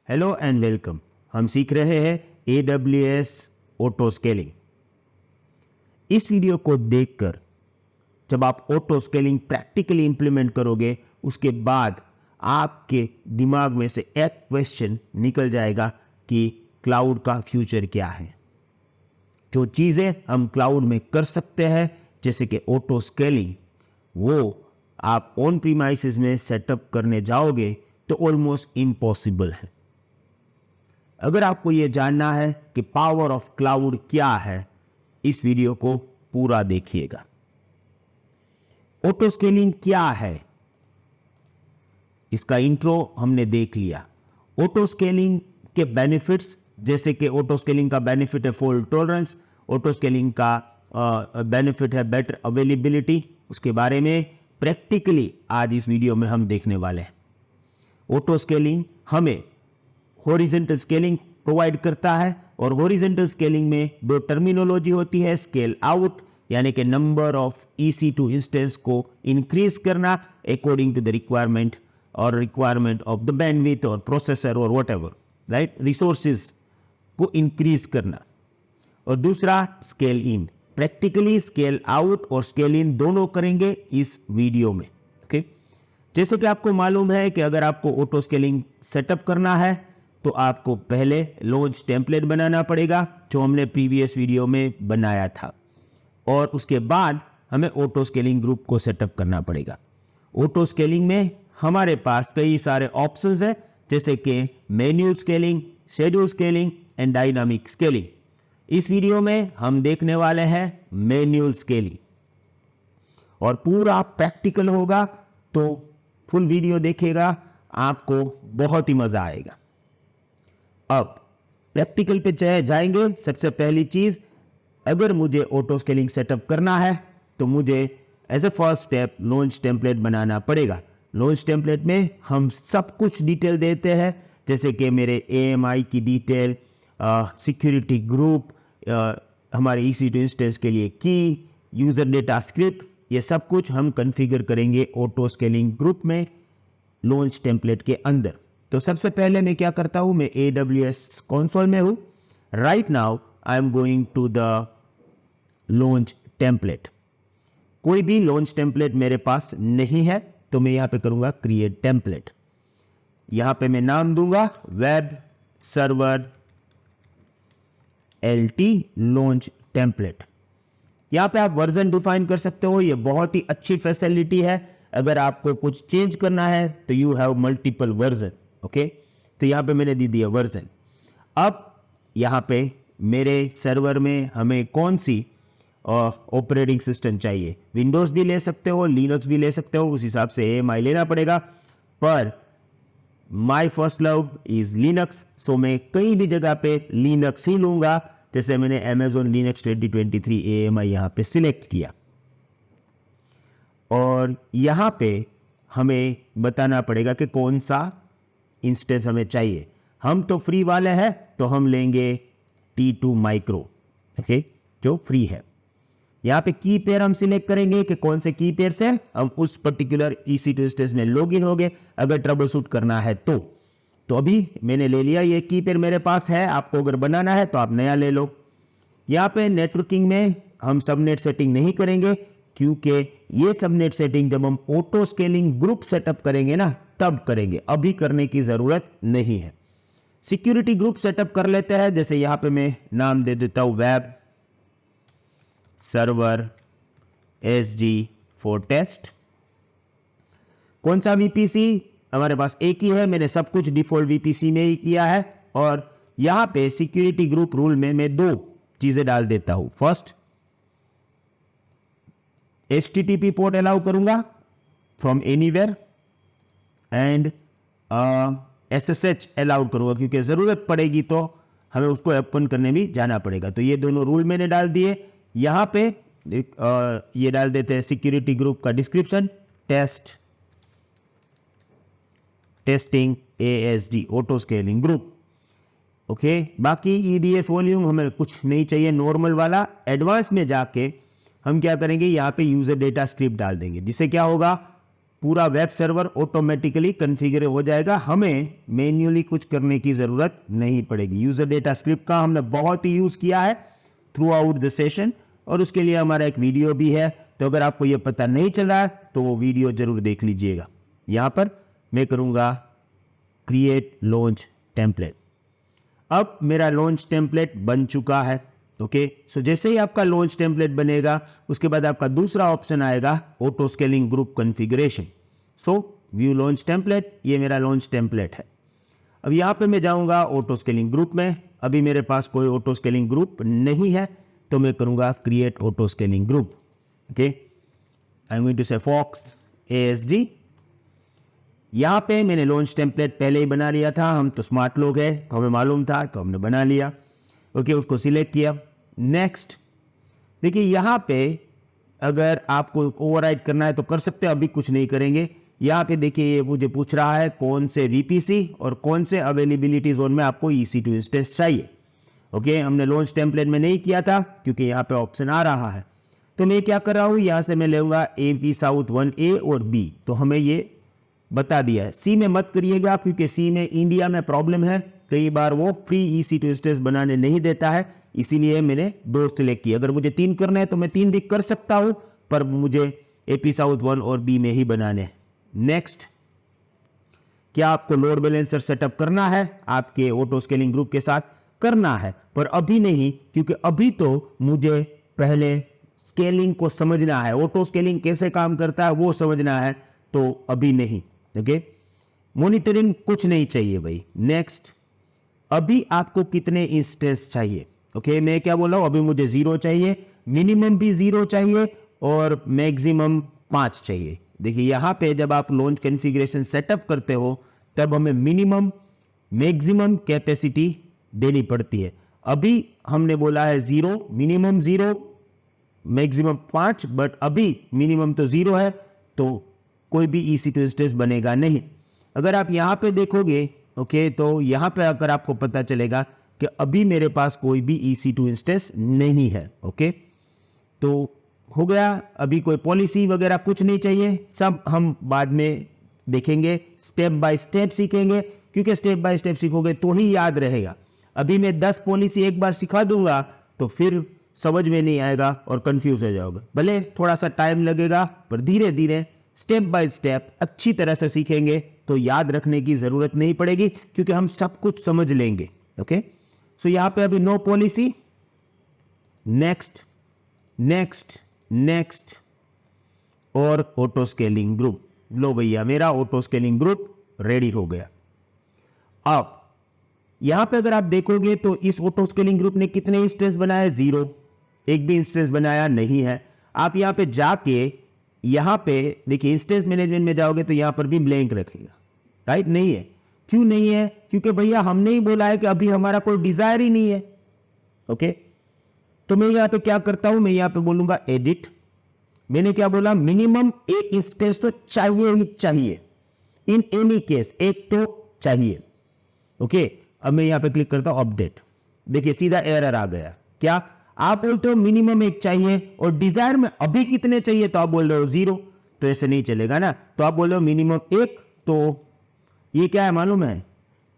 Hello and welcome. हम सीख रहे हैं AWS ऑटो स्केलिंग। इस वीडियो को देखकर जब आप ऑटो स्केलिंग प्रैक्टिकली इंप्लीमेंट करोगे, उसके बाद आपके दिमाग में से एक क्वेश्चन निकल जाएगा कि क्लाउड का फ्यूचर क्या है। जो चीज़ें हम क्लाउड में कर सकते हैं जैसे कि ऑटो स्केलिंग, वो आप ऑन प्रीमाइसेस में सेटअप करने जाओगे तो ऑलमोस्ट इम्पॉसिबल है। अगर आपको ये जानना है कि पावर ऑफ क्लाउड क्या है, इस वीडियो को पूरा देखिएगा। ऑटो स्केलिंग क्या है, इसका इंट्रो हमने देख लिया। ऑटो स्केलिंग के बेनिफिट्स, जैसे कि ऑटो स्केलिंग का बेनिफिट है फॉल्ट टॉलरेंस, ऑटो स्केलिंग का बेनिफिट है बेटर अवेलेबिलिटी, उसके बारे में प्रैक्टिकली आज इस वीडियो में हम देखने वाले हैं। ऑटो स्केलिंग हमें हॉरिजॉन्टल स्केलिंग प्रोवाइड करता है और हॉरिजॉन्टल स्केलिंग में दो टर्मिनोलॉजी होती है। स्केल आउट यानी कि नंबर ऑफ EC2 इंस्टेंस को इंक्रीज करना अकॉर्डिंग टू द रिक्वायरमेंट और रिक्वायरमेंट ऑफ द बैंडविड्थ और प्रोसेसर और व्हाटएवर, राइट, रिसोर्सेज को इंक्रीज करना। और दूसरा scale in. Practically scale out और स्केल इन दोनों करेंगे इस वीडियो में। ओके, जैसे कि आपको मालूम है कि अगर आपको ऑटो स्केलिंग सेटअप करना है तो आपको पहले लॉन्च टेम्पलेट बनाना पड़ेगा, जो हमने प्रीवियस वीडियो में बनाया था, और उसके बाद हमें ऑटो स्केलिंग ग्रुप को सेटअप करना पड़ेगा। ऑटो स्केलिंग में हमारे पास कई सारे ऑप्शंस हैं, जैसे कि manual scaling, schedule scaling and dynamic scaling. इस वीडियो में हम देखने वाले हैं मैन्युअल स्केलिंग, और पूरा प्रैक्टिकल होगा, तो फुल वीडियो देखिएगा, आपको बहुत ही मजा आएगा। अब प्रैक्टिकल पे जाएंगे। सबसे पहली चीज, अगर मुझे ऑटो स्केलिंग सेटअप करना है तो मुझे as a first step launch template बनाना पड़ेगा। लॉन्च टेम्पलेट में हम सब कुछ डिटेल देते हैं, जैसे कि मेरे AMI की डिटेल, सिक्योरिटी ग्रुप, हमारे EC2 इंस्टेंस के लिए की, यूजर डेटा स्क्रिप्ट, ये सब कुछ हम कॉन्फ़िगर करेंगे ऑटो स्केलिंग ग्रुप में लॉन्च टेम्पलेट के अंदर। तो सबसे पहले मैं क्या करता हूं, मैं AWS कंसोल में हूं। Right now I am going to the launch template. कोई भी लॉन्च टेम्पलेट मेरे पास नहीं है, तो मैं यहां पे करूंगा क्रिएट टेम्पलेट। यहां पे मैं नाम दूंगा web server LT launch template. यहां पे आप वर्जन डिफाइन कर सकते हो, ये बहुत ही अच्छी फैसिलिटी है। अगर आपको कुछ चेंज करना है तो you have multiple version. Okay, तो यहां पे मैंने दे दिया वर्जन। अब यहां पे मेरे सर्वर में हमें कौन सी ऑपरेटिंग सिस्टम चाहिए, विंडोज भी ले सकते हो, लिनक्स भी ले सकते हो, उस हिसाब से AMI लेना पड़ेगा, पर my first love is Linux, so मैं कहीं भी जगह पे लिनक्स ही लूंगा। जैसे मैंने Amazon Linux 2023 AMI यहां पे सिलेक्ट किया, और यहां पे हमें बताना पड़ेगा कि कौन सा इंस्टेंस हमें चाहिए। हम तो फ्री वाले हैं, तो हम लेंगे T2 माइक्रो, ओके, जो फ्री है। यहां पे की पेयर हम सिलेक्ट करेंगे कि कौन से की पेयर से हम उस पर्टिकुलर EC2 इंस्टेंस में लॉगिन होंगे अगर ट्रबल शूट करना है तो अभी मैंने ले लिया, ये की पेयर मेरे पास है। आपको अगर बनाना है तो आप नया ले लो। यहां पे नेटवर्किंग में हम सबनेट सेटिंग नहीं करेंगे, क्योंकि ये सबनेट सेटिंग जब हम ऑटो स्केलिंग ग्रुप सेटअप करेंगे ना, तब करेंगे, अभी करने की जरूरत नहीं है। सिक्योरिटी ग्रुप सेटअप कर लेते हैं। जैसे यहां पे मैं नाम दे देता हूं web server SG for test. कौन सा VPC, हमारे पास एक ही है, मैंने सब कुछ डिफॉल्ट VPC में ही किया है। और यहां पे सिक्योरिटी ग्रुप रूल में मैं दो चीजें डाल देता हूं। फर्स्ट, HTTP पोर्ट अलाउ करूंगा from anywhere, and SSH allowed करूंगा, क्योंकि जरूरत पड़ेगी तो हमें उसको ओपन करने भी जाना पड़ेगा। तो ये दोनों रूल मैंने डाल दिए। यहां पे ये डाल देते हैं सिक्योरिटी ग्रुप का description, testing ASD auto scaling group. Okay, बाकी EDS वॉल्यूम हमें कुछ नहीं चाहिए, नॉर्मल वाला। एडवांस में जाके हम क्या करेंगे, यहां पे यूजर डेटा स्क्रिप्ट डाल देंगे, जिससे क्या होगा, पूरा वेब सर्वर ऑटोमेटिकली कॉन्फ़िगर हो जाएगा, हमें मैन्युअली कुछ करने की ज़रूरत नहीं पड़ेगी। यूज़र डेटा स्क्रिप्ट का हमने बहुत ही यूज़ किया है थ्रू आउट द सेशन, और उसके लिए हमारा एक वीडियो भी है, तो अगर आपको ये पता नहीं चल रहा है तो वो वीडियो जरूर देख लीजिएगा। यहाँ पर मैं करूँगा क्रिएट लॉन्च टेम्पलेट। अब मेरा लॉन्च टेम्पलेट बन चुका है। ओके, सो जैसे ही आपका लॉन्च टेम्पलेट बनेगा उसके बाद आपका दूसरा ऑप्शन आएगा ऑटो स्केलिंग ग्रुप कॉन्फ़िगरेशन। सो व्यू लॉन्च टेम्पलेट, ये मेरा लॉन्च टेम्पलेट है। अब यहाँ पे मैं जाऊँगा ऑटो स्केलिंग ग्रुप में। अभी मेरे पास कोई ऑटो स्केलिंग ग्रुप नहीं है, तो मैं करूँगा create auto scaling group. Okay, I am going to say fox ASD। यहाँ पे मैंने लॉन्च टेम्पलेट पहले ही बना लिया था, हम तो स्मार्ट लोग हैं तो हमें मालूम था, तो हमने बना लिया। ओके, उसको सिलेक्ट किया, नेक्स्ट। देखिए यहाँ पे अगर आपको ओवरराइड करना है तो कर सकते हैं, अभी कुछ नहीं करेंगे। यहाँ पे देखिए ये मुझे पूछ रहा है कौन से VPC और कौन से अवेलेबिलिटी जोन में आपको EC2 इंस्टेंस चाहिए। ओके, हमने लॉन्च टेम्पलेट में नहीं किया था क्योंकि यहाँ पे ऑप्शन आ रहा है, तो मैं क्या कर रहा हूँ, यहाँ से मैं लूँगा AP साउथ 1A और B, तो हमें ये बता दिया है। C में मत करिएगा क्योंकि C में इंडिया में प्रॉब्लम है, कई बार वो फ्री EC2 इंस्टेंस बनाने नहीं देता है, इसीलिए मैंने 2 सिलेक्ट किया। अगर मुझे 3 करना है तो मैं 3 भी कर सकता हूँ, पर मुझे AP साउथ 1 और B में ही बनाने हैं। नेक्स्ट, क्या आपको लोड बैलेंसर सेटअप करना है? आपके ऑटो स्केलिंग ग्रुप के साथ करना है, पर अभी नहीं, क्योंकि अभी तो मुझे पहले स्केलिंग को समझना है, ऑटो स्केलिंग कैसे काम करता है वो समझना है, तो अभी नहीं। ओके, मॉनिटरिंग कुछ नहीं चाहिए भाई। नेक्स्ट, अभी आपको कितने इंस्टेंस चाहिए? ओके, मैं क्या बोल रहा हूं, अभी मुझे 0 चाहिए, मिनिमम भी 0 चाहिए और मैक्सिमम 5 चाहिए। देखिए यहाँ पे जब आप लॉन्च कॉन्फ़िगरेशन सेटअप करते हो तब हमें मिनिमम मैक्सिमम कैपेसिटी देनी पड़ती है। अभी हमने बोला है 0, मिनिमम 0, मैक्सिमम 5, बट अभी मिनिमम तो 0 है, तो कोई भी EC2 इंस्टेंस बनेगा नहीं। अगर आप यहाँ पे देखोगे, ओके, तो यहाँ पे अगर आपको पता चलेगा कि अभी मेरे पास कोई भी EC2 इंस्टेंस नहीं है। ओके, तो हो गया, अभी कोई पॉलिसी वगैरह कुछ नहीं चाहिए, सब हम बाद में देखेंगे, स्टेप बाय स्टेप सीखेंगे, क्योंकि स्टेप बाय स्टेप सीखोगे तो ही याद रहेगा। अभी मैं 10 पॉलिसी एक बार सिखा दूंगा तो फिर समझ में नहीं आएगा और कंफ्यूज हो जाओगे। भले थोड़ा सा टाइम लगेगा, पर धीरे धीरे स्टेप बाय स्टेप अच्छी तरह से सीखेंगे तो याद रखने की ज़रूरत नहीं पड़ेगी, क्योंकि हम सब कुछ समझ लेंगे। ओके, सो यहाँ पे अभी no policy. Next next next, और ऑटो स्केलिंग ग्रुप। लो भैया, मेरा ऑटो स्केलिंग ग्रुप रेडी हो गया। अब यहां पे अगर आप देखोगे तो इस ऑटो स्केलिंग ग्रुप ने कितने इंस्टेंस बनाए? 0, एक भी इंस्टेंस बनाया नहीं है। आप यहां पे जाके यहां पे देखिए इंस्टेंस मैनेजमेंट में जाओगे तो यहां पर भी ब्लैंक रखेगा, राइट? नहीं है। क्यों नहीं है? क्योंकि भैया हमने ही बोला है कि अभी हमारा कोई डिजायर ही नहीं है। ओके, तो मैं यहां पे क्या करता हूं, मैं यहां पे बोलूंगा एडिट। मैंने क्या बोला, मिनिमम एक इंस्टेंस तो चाहिए ही चाहिए, इन एनी केस एक तो चाहिए। ओके, अब मैं यहां पे क्लिक करता हूं अपडेट। देखिए सीधा एरर आ गया। क्या आप बोलते हो मिनिमम एक चाहिए और डिजायर में अभी कितने चाहिए, तो आप बोल रहे हो 0, तो ऐसे नहीं चलेगा ना। तो आप बोल रहे हो मिनिमम 1, तो ये क्या है मालूम है,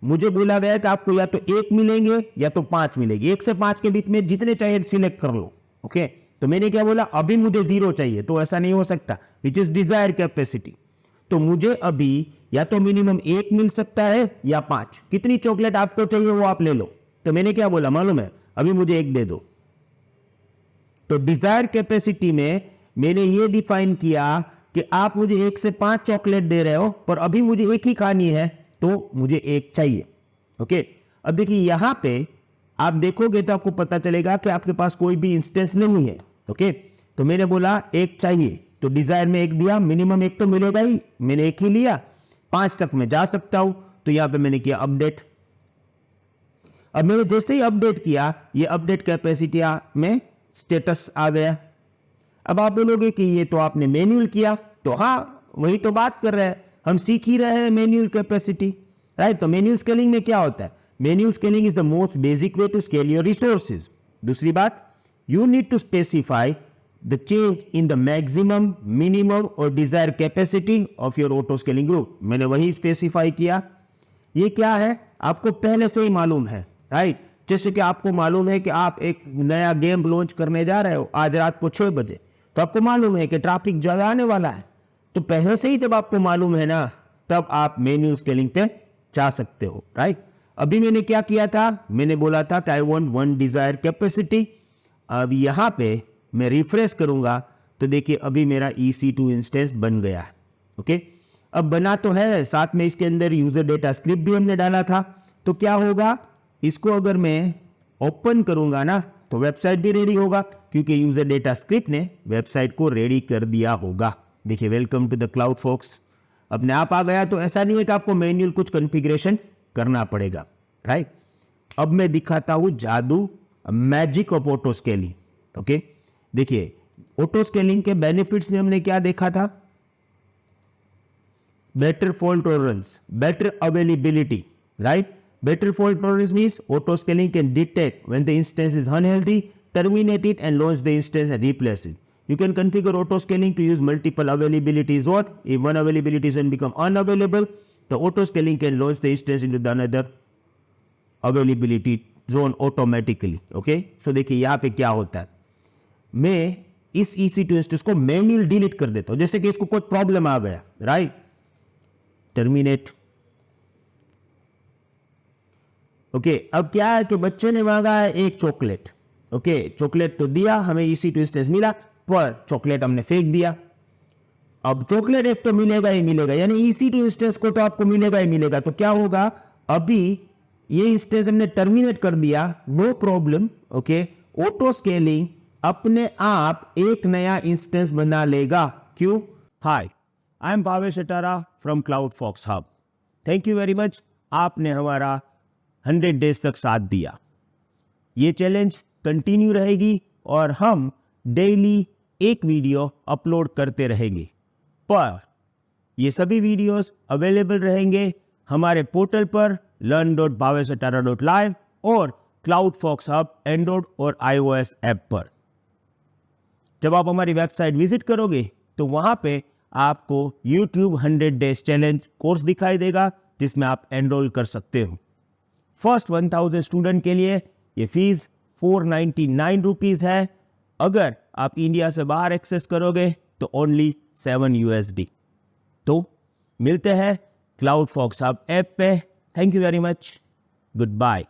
मुझे बोला गया कि आपको या तो 1 मिलेंगे या तो 5 मिलेगी, 1 से 5 के बीच में जितने चाहिए सिलेक्ट कर लो। ओके, तो मैंने क्या बोला, अभी मुझे 0 चाहिए, तो ऐसा नहीं हो सकता, विच इज डिजायर कैपेसिटी। तो मुझे अभी या तो मिनिमम 1 मिल सकता है या 5। कितनी चॉकलेट आपको चाहिए वो आप ले लो। तो मैंने क्या बोला मालूम है, अभी मुझे 1 दे दो। तो डिजायर कैपेसिटी में मैंने ये डिफाइन किया कि आप मुझे 1 से 5 चॉकलेट दे रहे हो, पर अभी मुझे 1 ही खानी है, तो मुझे 1 चाहिए। ओके, अब देखिए यहां पे आप देखोगे तो आपको पता चलेगा कि आपके पास कोई भी इंस्टेंस नहीं है। ओके, तो मैंने बोला 1 चाहिए, तो डिजायर में 1 दिया, मिनिमम 1 तो मिलेगा ही, मैंने 1 ही लिया, 5 तक मैं जा सकता हूं। तो यहां पे मैंने किया अपडेट। अब मैंने जैसे ही अपडेट किया, ये अपडेट कैपेसिटी में स्टेटस आ गया। अब आप बोलोगे कि ये तो आपने मैन्युअल किया, तो हाँ वही तो बात कर रहे हैं, हम सीख ही रहे हैं मैन्युअल कैपेसिटी, राइट? तो मैन्युअल स्केलिंग में क्या होता है, manual scaling is the most basic way to scale your resources. दूसरी बात, you need to specify the change in the maximum, minimum और desired capacity of your auto scaling group. मैंने वही स्पेसिफाई किया। ये क्या है आपको पहले से ही मालूम है, राइट। जैसे कि आपको मालूम है कि आप एक नया गेम लॉन्च करने जा रहे हो आज रात को 6 बजे, तो आपको मालूम है कि ट्रैफिक ज्यादा आने वाला है, तो पहले से ही जब आपको मालूम है ना, तब आप मैन्युअल स्केलिंग पे जा सकते हो, राइट। अभी मैंने क्या किया था, मैंने बोला था कि I want one Dzire capacity. अब यहां पे मैं रिफ्रेश करूंगा तो देखिए अभी मेरा EC2 इंस्टेंस बन गया है। ओके, अब बना तो है, साथ में इसके अंदर यूजर डेटा स्क्रिप्ट भी हमने डाला था। तो क्या होगा, इसको अगर मैं ओपन करूंगा ना तो वेबसाइट भी रेडी होगा, क्योंकि यूजर डेटा स्क्रिप्ट ने वेबसाइट को रेडी कर दिया होगा। देखिए वेलकम टू द क्लाउडफॉक्स अपने आप आ गया। तो ऐसा नहीं है कि आपको मैन्युअल कुछ कॉन्फ़िगरेशन करना पड़ेगा, राइट। अब मैं दिखाता हूं जादू, magic of auto scaling. Okay, देखिए ऑटो स्केलिंग के बेनिफिट्स में हमने क्या देखा था, better fault tolerance, better availability, right. Better fault tolerance means auto scaling can detect when the instance is unhealthy, terminate it and launch the instance and replace it. You can configure auto scaling to use multiple availability zone. If one availability zone become unavailable, the auto scaling can launch the instance into the another availability zone automatically. Okay, so देखिए यहाँ पे क्या होता है, मैं इस EC2 instance को manual delete कर देता हूँ। जैसे कि इसको कोई प्रॉब्लम आ गया, राइट, टर्मिनेट। ओके, अब क्या है कि बच्चे ने मांगा है एक चॉकलेट। ओके, चॉकलेट तो दिया, हमें EC2 इंस्टेंस मिला, पर चॉकलेट हमने फेंक दिया। अब चॉकलेट एक तो मिलेगा ही मिलेगा, यानी EC2 इंस्टेंस को तो आपको मिलेगा ही मिलेगा। तो क्या होगा, अभी ये इंस्टेंस हमने टर्मिनेट कर दिया, no problem. Okay, auto scaling अपने आप एक नया इंस्टेंस बना लेगा। क्यों? Hi, I am Bhavesh Atara from CloudFox Hub. Thank you very much, आपने हमारा 100 डेज तक साथ दिया। ये चैलेंज कंटिन्यू रहेगी और हम डेली एक वीडियो अपलोड करते रहेंगे, पर ये सभी वीडियोस अवेलेबल रहेंगे हमारे पोर्टल पर learn.bhavesatara.live और क्लाउडफॉक्स हब एंड्रॉइड और iOS ऐप पर। जब आप हमारी वेबसाइट विजिट करोगे तो वहां पे आपको YouTube 100 डेज चैलेंज कोर्स दिखाई देगा, जिसमें आप एनरोल कर सकते हो। फर्स्ट 1000 स्टूडेंट के लिए ये फीस 499 रुपीज है। अगर आप इंडिया से बाहर एक्सेस करोगे तो ओनली 7 USD। तो मिलते हैं क्लाउडफॉक्स हब ऐप पे। Thank you very much, good bye.